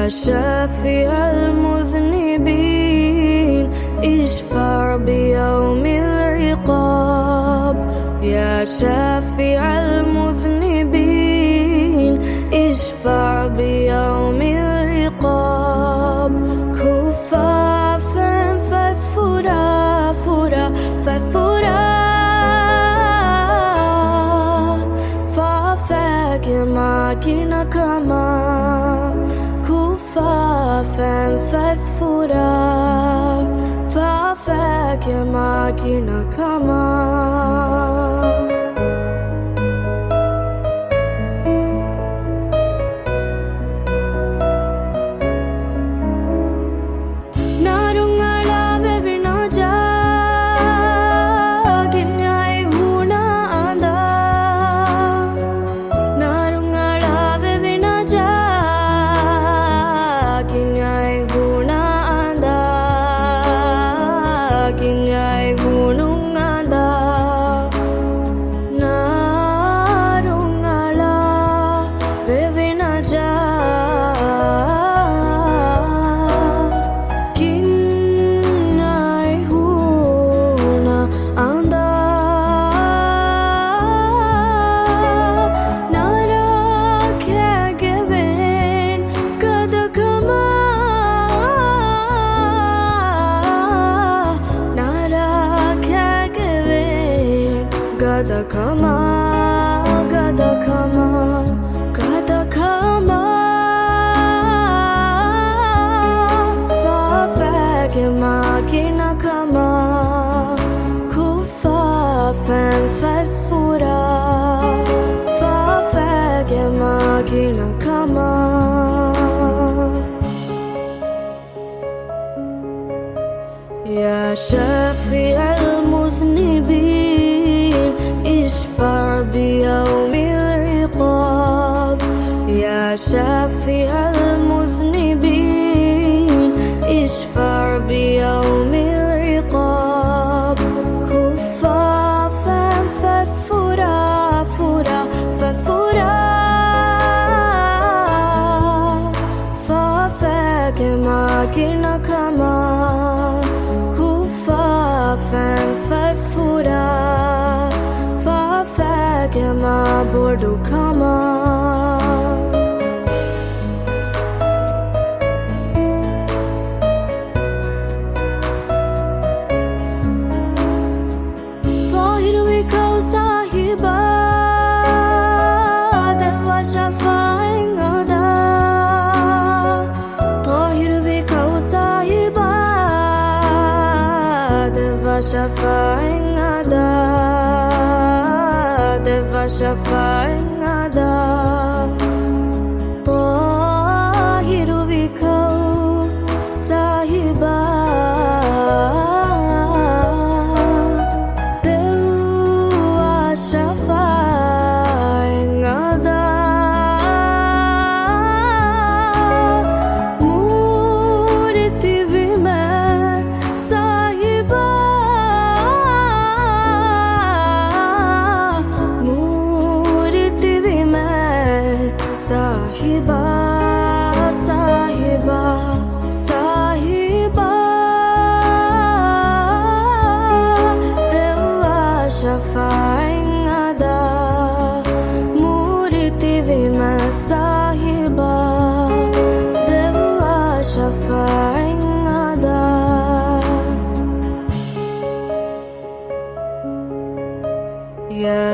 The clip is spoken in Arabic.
يا شافع المذنبين اشفع بيوم العقاب. يا شافع المذنبين اشفع بيوم العقاب. كفافا فثرى فرى فثرى فافاك ماكن كما كفافا فثرى فافاك ماكن كما. Gada kama, gada kama, gada kama. Fafak makina kama, kufafan fathura. Fafak makina kama. Ya shafi'a المذنبين اشفع بيوم العقاب. يا شافع المذنبين اشفع بيوم العقاب. كفافا فثرى فرى فثرى فافاك ماكن كما كفافا فثرى فاكما بردو كما. طاهر وكو صاحبا دوا شفاع غدا. طاهر وكو صاحبا دوا شفاع غدا. شفاع غدا. طاهر بكو صاحبا دوا شفاع غدا. مورتي بمن صاحبا صاحبا صاحبا صاحبا دوا شفاع غدا. مورتي بما صاحبا دوا شفاع غدا. يا